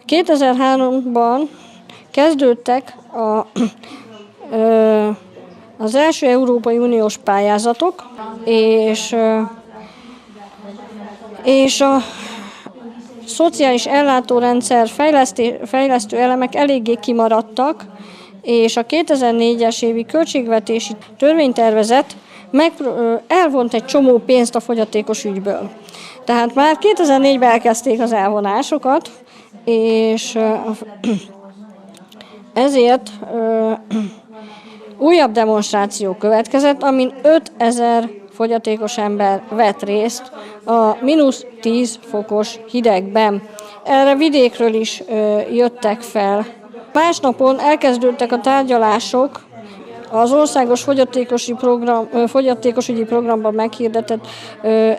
...2003-ban kezdődtek az első Európai Uniós pályázatok, és a szociális ellátórendszer fejlesztő elemek eléggé kimaradtak, és a 2004-es évi költségvetési törvénytervezet elvont egy csomó pénzt a fogyatékos ügyből. Tehát már 2004-ben elkezdték az elvonásokat, és ezért újabb demonstráció következett, amin 5000 fogyatékos ember vett részt a -10 fokos hidegben. Erre vidékről is jöttek fel. Másnapon elkezdődtek a tárgyalások az országos fogyatékosügyi programban meghirdetett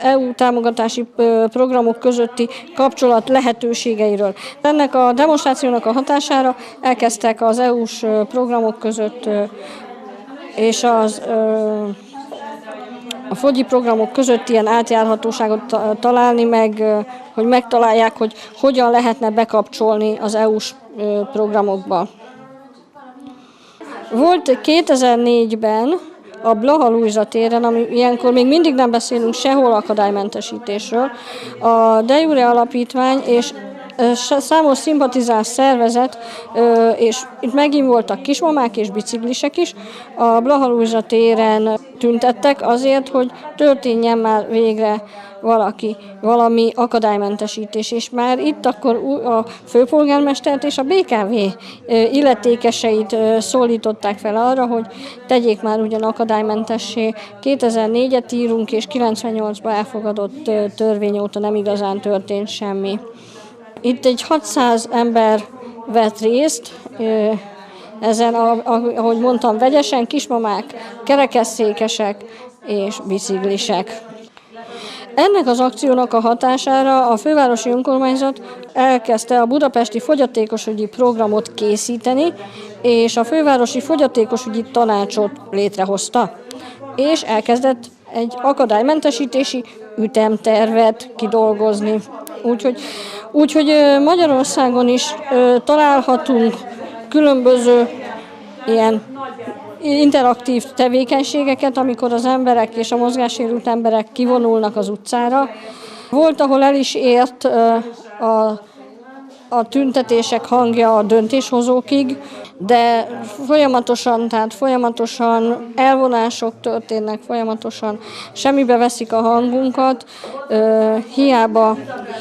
EU támogatási programok közötti kapcsolat lehetőségeiről. Ennek a demonstrációnak a hatására elkezdtek az EU-s programok között és a fogyi programok között ilyen átjárhatóságot találni, hogy megtalálják, hogy hogyan lehetne bekapcsolni az EU-s programokba. Volt 2004-ben a Blaha Lujza téren, ami ilyenkor még mindig nem beszélünk sehol akadálymentesítésről, a De Jure Alapítvány és számos szimpatizás szervezet, és itt megint voltak kismamák és biciklisek is, a Blaha Lujza téren tüntettek azért, hogy történjen már végre valami akadálymentesítés, és már itt akkor a főpolgármestert és a BKV illetékeseit szólították fel arra, hogy tegyék már ugyan akadálymentessé. 2004-et írunk, és 98-ban elfogadott törvény óta nem igazán történt semmi. Itt egy 600 ember vett részt, ezen, ahogy mondtam, vegyesen, kismamák, kerekesszékesek és biciklisek. Ennek az akciónak a hatására a fővárosi önkormányzat elkezdte a budapesti fogyatékosügyi programot készíteni, és a fővárosi fogyatékosügyi tanácsot létrehozta, és elkezdett egy akadálymentesítési ütemtervet kidolgozni. Úgyhogy Magyarországon is találhatunk különböző ilyen interaktív tevékenységeket, amikor az emberek és a mozgássérült emberek kivonulnak az utcára. Volt, ahol el is ért a tüntetések hangja a döntéshozókig, de folyamatosan elvonások történnek, folyamatosan semmibe veszik a hangunkat,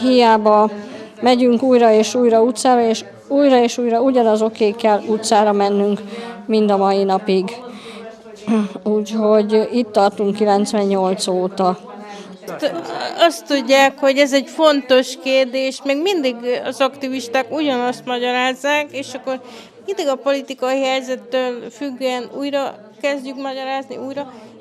hiába megyünk újra és újra utcára, és újra ugyanazoké kell utcára mennünk mind a mai napig. Úgyhogy itt tartunk 98 óta. Azt tudják, hogy ez egy fontos kérdés, meg mindig az aktivisták ugyanazt magyarázzák, és akkor mindig a politikai helyzettől függően újra kezdjük magyarázni,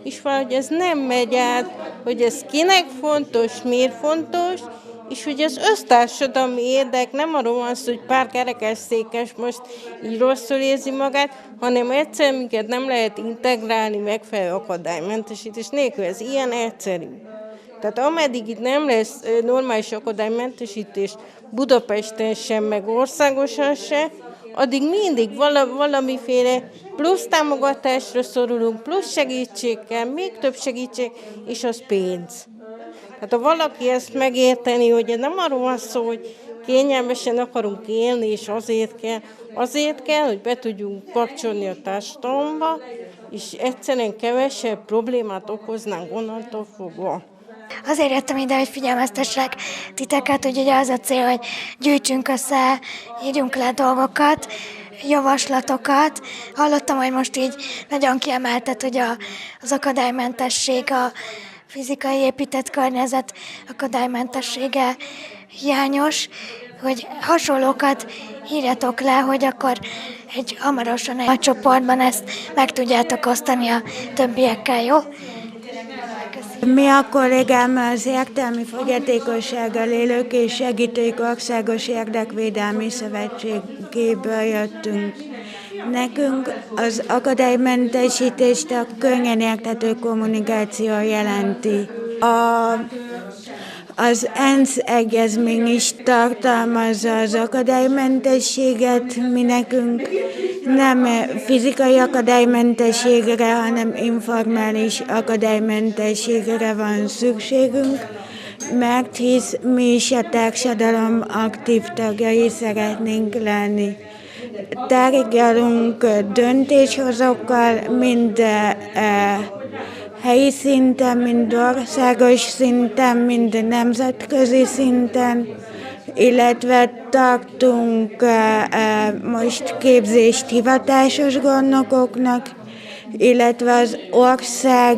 és valahogy ez nem megy át, hogy ez kinek fontos, miért fontos, és hogy az össztársadalmi érdek nem arról van szó, hogy pár kerekesszékes most így rosszul érzi magát, hanem egyszerűen minket nem lehet integrálni megfelelő akadálymentesítés nélkül. Ez ilyen egyszerű. Tehát ameddig itt nem lesz normális akadálymentesítés Budapesten sem, meg országosan se, addig mindig valamiféle plusz támogatásra szorulunk, plusz segítségkel, még több segítség, és az pénz. Tehát ha valaki ezt megérteni, hogy nem arról van szó, hogy kényelmesen akarunk élni, és azért kell, hogy be tudjunk kapcsolni a társadalomba, és egyszerűen kevesebb problémát okoznánk onnantól fogva. Azért jöttem ide, hogy figyelmeztessek titeket, hogy ugye az a cél, hogy gyűjtsünk össze, írjunk le dolgokat, javaslatokat. Hallottam, hogy most így nagyon kiemeltet, hogy az akadálymentesség, a fizikai épített környezet akadálymentessége hiányos, hogy hasonlókat írjatok le, hogy akkor hamarosan egy csoportban ezt meg tudjátok osztani a többiekkel, jó? Köszönöm. Mi a kollégámmal az értelmi fogyatékossággal élők és segítők országos érdekvédelmi szövetségéből jöttünk. Nekünk az akadálymentesítést a könnyen érthető kommunikáció jelenti. Az ENSZ egyezmény is tartalmazza az akadálymentességet, mi nekünk nem fizikai akadálymentességre, hanem informális akadálymentességre van szükségünk, mert hisz mi is a társadalom aktív tagjai szeretnénk lenni. Tárgyalunk döntéshozókkal, mind helyi szinten, mind országos szinten, mind nemzetközi szinten, illetve tartunk most képzést hivatásos gondnokoknak, illetve az ország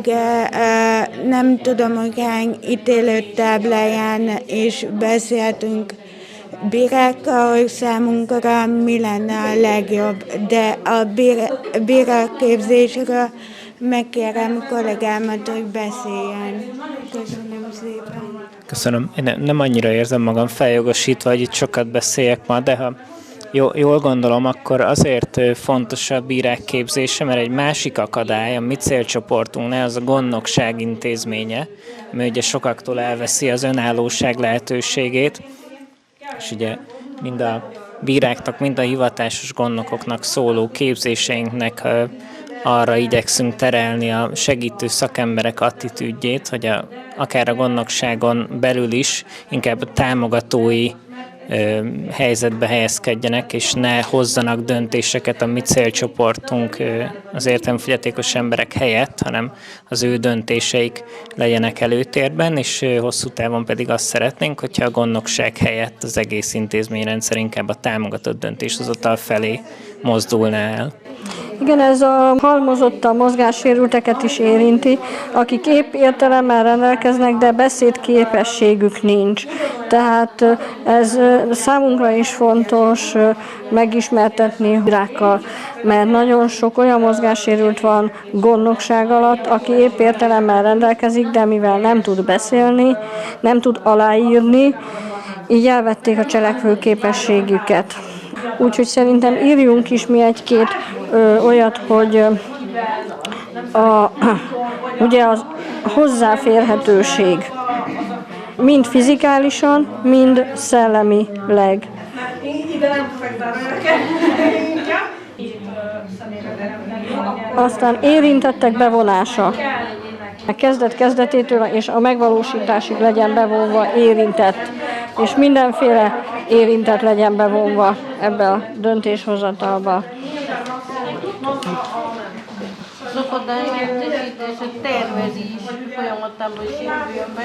nem tudom, hogy hány ítélőtábláján is beszéltünk bírákkal, hogy számunkra mi lenne a legjobb, de a bírákképzésről megkérem kollégámat, hogy beszéljen. Köszönöm szépen. Köszönöm. Én nem annyira érzem magam feljogosítva, hogy itt sokat beszéljek ma, de ha jól gondolom, akkor azért fontos a bírák képzése, mert egy másik akadály, a mi célcsoportunknál, az a gondnokság intézménye, ami ugye sokaktól elveszi az önállóság lehetőségét, és ugye mind a bíráknak, mind a hivatásos gondnokoknak szóló képzéseinknek arra igyekszünk terelni a segítő szakemberek attitűdjét, hogy akár a gondnokságon belül is inkább támogatói helyzetbe helyezkedjenek, és ne hozzanak döntéseket a mi célcsoportunk az értelmefogyatékos emberek helyett, hanem az ő döntéseik legyenek előtérben, és hosszú távon pedig azt szeretnénk, hogyha a gondnokság helyett az egész intézményrendszer inkább a támogatott döntéshozatal felé mozdulna el. Igen, ez a halmozottan mozgássérülteket is érinti, akik épp értelemmel rendelkeznek, de beszédképességük nincs. Tehát ez számunkra is fontos megismertetni bírákkal, mert nagyon sok olyan mozgássérült van gondnokság alatt, aki épp értelemmel rendelkezik, de mivel nem tud beszélni, nem tud aláírni, így elvették a cselekvőképességüket. Úgyhogy szerintem írjunk is mi egy-két olyat, hogy ugye az hozzáférhetőség mind fizikálisan, mind szellemileg. Aztán érintettek bevonása. A kezdet-kezdetétől és a megvalósításig legyen bevonva érintett, és mindenféle érintett legyen bevonva ebbe a döntéshozatalba. Az akadálymentesítés, a tervezés folyamatában is induljon be,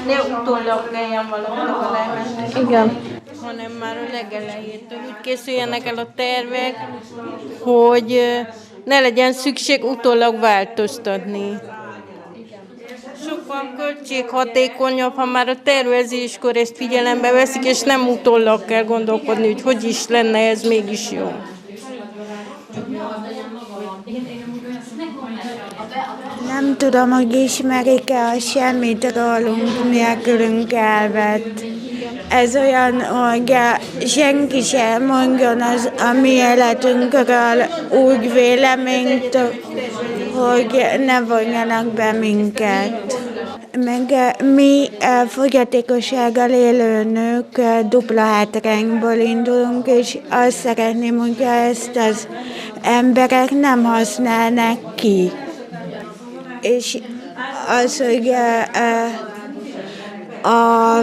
ne utólag kelljen valamit akadálymentesíteni. Igen. Hanem már a legelejétől úgy készüljenek el a tervek, hogy ne legyen szükség utólag változtatni. Sokkal költséghatékonyabb, ha már a tervezéskor ezt figyelembe veszik, és nem utólag kell gondolkodni, hogy is lenne ez mégis jó. Nem tudom, hogy ismerik-e a semmit rólunk nélkülünk elvet. Ez olyan, hogy senki sem mondjon a mi életünkről úgy véleményt, hogy ne vonjanak be minket. Meg mi fogyatékossággal élő nők dupla hátrányból indulunk, és azt szeretném, hogyha ezt az emberek nem használnak ki. És az, hogy a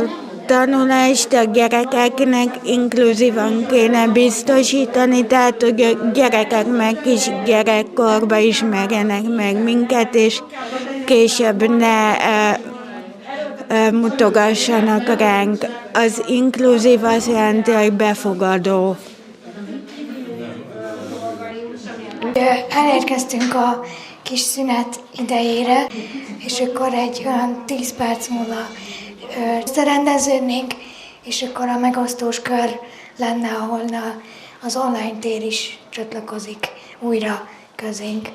tanulást a gyerekeknek inkluzívan kéne biztosítani, tehát hogy a gyerekek meg kis gyerekkorban ismerjenek meg minket, és később ne mutogassanak ránk. Az inkluzív azt jelenti, hogy befogadó. Elérkeztünk a kis szünet idejére, és akkor egy olyan 10 perc múlva összerendeződnénk, és akkor a megosztós kör lenne, ahol az online tér is csatlakozik újra közénk.